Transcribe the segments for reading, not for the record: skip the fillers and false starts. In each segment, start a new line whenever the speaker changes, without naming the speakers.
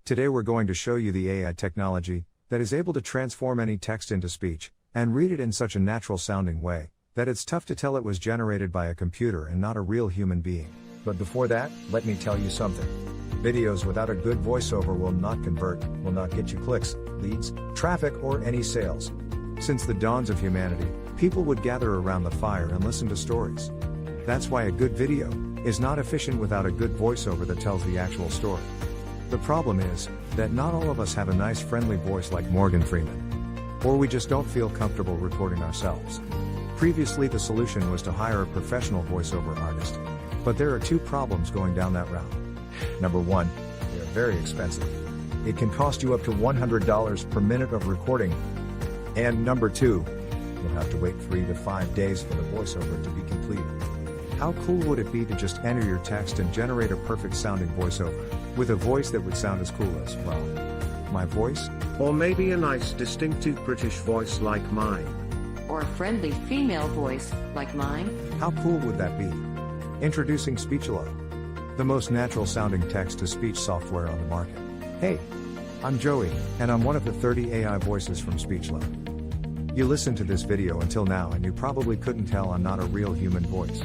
Today we're going to show you the AI technology that is able to transform any text into speech and read it in such a natural sounding way that it's tough to tell it was generated by a computer and not a real human being. But before that, let me tell you something. Videos without a good voiceover will not convert, will not get you clicks, leads, traffic, or any sales. Since the dawns of humanity, people would gather around the fire and listen to stories. That's why a good video is not efficient without a good voiceover that tells the actual story. The problem is that not all of us have a nice friendly voice like Morgan Freeman. Or we just don't feel comfortable recording ourselves. Previously the solution was to hire a professional voiceover artist. But there are two problems going down that route. Number one, they are very expensive. It can cost you up to $100 per minute of recording. And number two, you'll have to wait 3 to 5 days for the voiceover to be completed. How cool would it be to just enter your text and generate a perfect sounding voiceover, with a voice that would sound as cool as, well, my voice?
Or maybe a nice distinctive British voice like mine.
Or a friendly female voice like mine?
How cool would that be? Introducing Speechelo, the most natural sounding text-to-speech software on the market. Hey, I'm Joey, and I'm one of the 30 AI voices from Speechelo. You listened to this video until now and you probably couldn't tell I'm not a real human voice.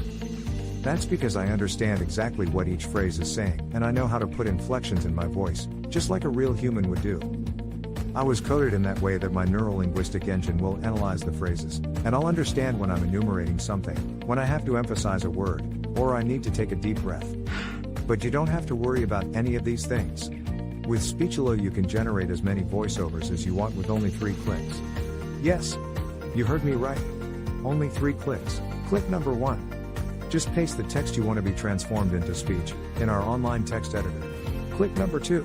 That's because I understand exactly what each phrase is saying, and I know how to put inflections in my voice, just like a real human would do. I was coded in that way that my neuro-linguistic engine will analyze the phrases, and I'll understand when I'm enumerating something, when I have to emphasize a word, or I need to take a deep breath. But you don't have to worry about any of these things. With Speechelo you can generate as many voiceovers as you want with only 3 clicks. Yes, you heard me right. Only 3 clicks. Click number 1. Just paste the text you want to be transformed into speech in our online text editor. Click number 2.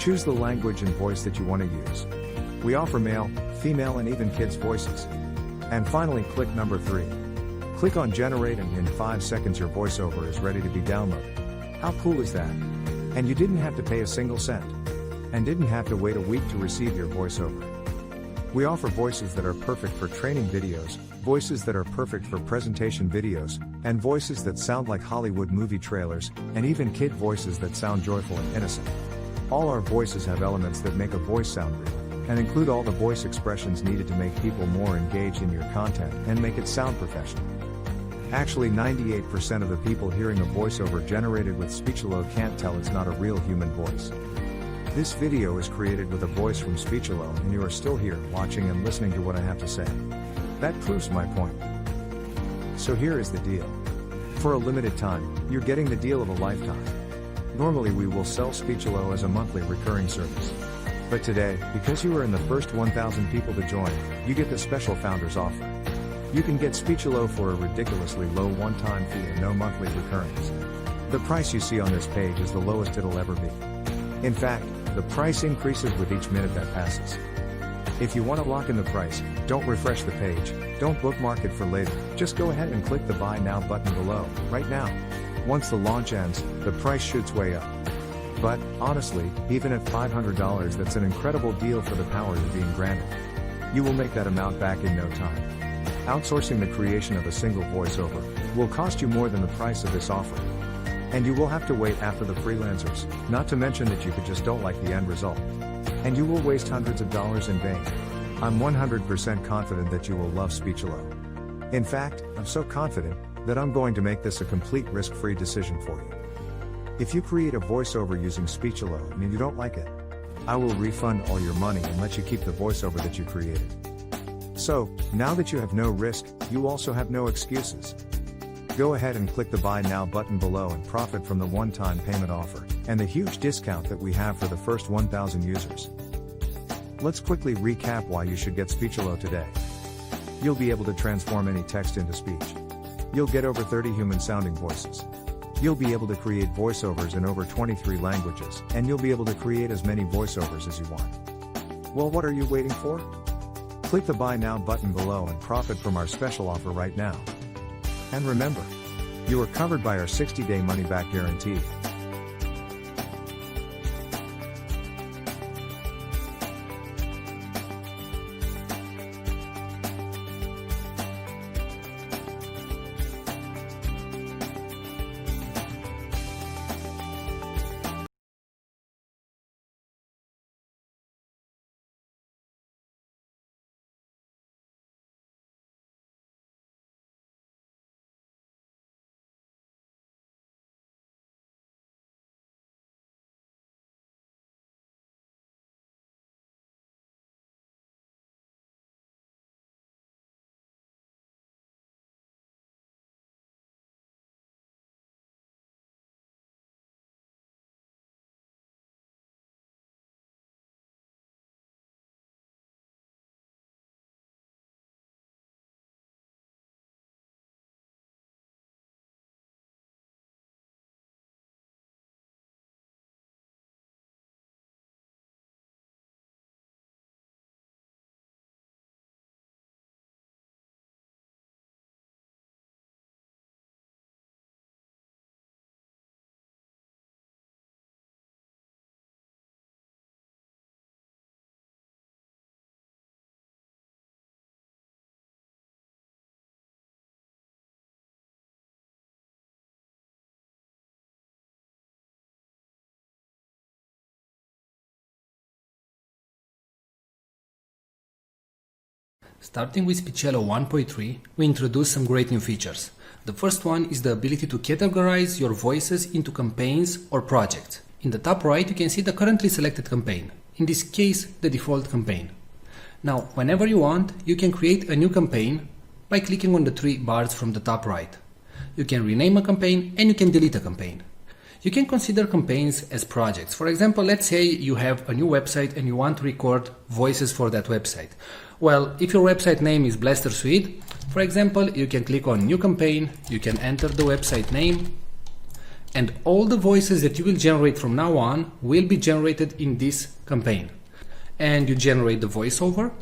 Choose the language and voice that you want to use. We offer male, female, and even kids' voices. And finally, click number 3. Click on generate and in 5 seconds your voiceover is ready to be downloaded. How cool is that? And you didn't have to pay a single cent. And didn't have to wait a week to receive your voiceover. We offer voices that are perfect for training videos, voices that are perfect for presentation videos, and voices that sound like Hollywood movie trailers, and even kid voices that sound joyful and innocent. All our voices have elements that make a voice sound real, and include all the voice expressions needed to make people more engaged in your content and make it sound professional. Actually, 98% of the people hearing a voiceover generated with Speechelo can't tell it's not a real human voice. This video is created with a voice from Speechelo and you are still here watching and listening to what I have to say. That proves my point. So here is the deal. For a limited time, you're getting the deal of a lifetime. Normally we will sell Speechelo as a monthly recurring service. But today, because you are in the first 1,000 people to join, you get the special founders offer. You can get Speechelo for a ridiculously low one-time fee and no monthly recurrings. The price you see on this page is the lowest it'll ever be. In fact, the price increases with each minute that passes. If you want to lock in the price, don't refresh the page, don't bookmark it for later, just go ahead and click the Buy Now button below, right now. Once the launch ends, the price shoots way up. But, honestly, even at $500 that's an incredible deal for the power you're being granted. You will make that amount back in no time. Outsourcing the creation of a single voiceover will cost you more than the price of this offer. And you will have to wait after the freelancers, not to mention that you just don't like the end result. And you will waste hundreds of dollars in vain. I'm 100% confident that you will love Speechelo. In fact, I'm so confident that I'm going to make this a complete risk-free decision for you. If you create a voiceover using Speechelo and you don't like it, I will refund all your money and let you keep the voiceover that you created. So, now that you have no risk, you also have no excuses. Go ahead and click the Buy Now button below and profit from the one-time payment offer, and the huge discount that we have for the first 1,000 users. Let's quickly recap why you should get Speechelo today. You'll be able to transform any text into speech. You'll get over 30 human-sounding voices. You'll be able to create voiceovers in over 23 languages, and you'll be able to create as many voiceovers as you want. Well, what are you waiting for? Click the Buy Now button below and profit from our special offer right now. And remember, you are covered by our 60-day money-back guarantee.
Starting with Speechelo 1.3, we introduced some great new features. The first one is the ability to categorize your voices into campaigns or projects. In the top right, you can see the currently selected campaign. In this case, the default campaign. Now, whenever you want, you can create a new campaign by clicking on the three bars from the top right. You can rename a campaign and you can delete a campaign. You can consider campaigns as projects. For example, let's say you have a new website and you want to record voices for that website. Well, if your website name is Blaster Suite, for example, you can click on New Campaign, you can enter the website name, and all the voices that you will generate from now on will be generated in this campaign. And you generate the voiceover.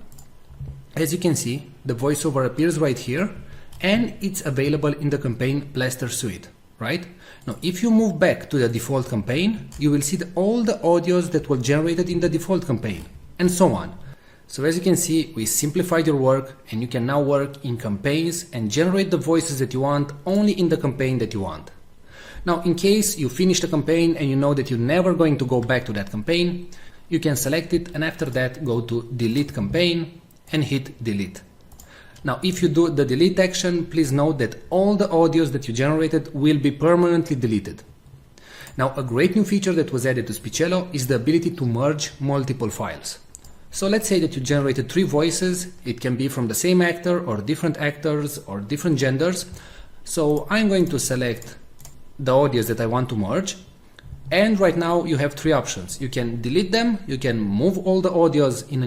As you can see, the voiceover appears right here, and it's available in the campaign Blaster Suite, right? Now, if you move back to the default campaign, you will see all the audios that were generated in the default campaign, and so on. So as you can see, we simplified your work, and you can now work in campaigns and generate the voices that you want only in the campaign that you want. Now, in case you finish the campaign and you know that you're never going to go back to that campaign, you can select it and after that go to Delete Campaign and hit Delete. Now, if you do the delete action, please note that all the audios that you generated will be permanently deleted. Now, a great new feature that was added to Speechelo is the ability to merge multiple files. So let's say that you generated 3 voices. It can be from the same actor or different actors or different genders. So I'm going to select the audios that I want to merge. And right now you have 3 options. You can delete them, you can move all the audios in a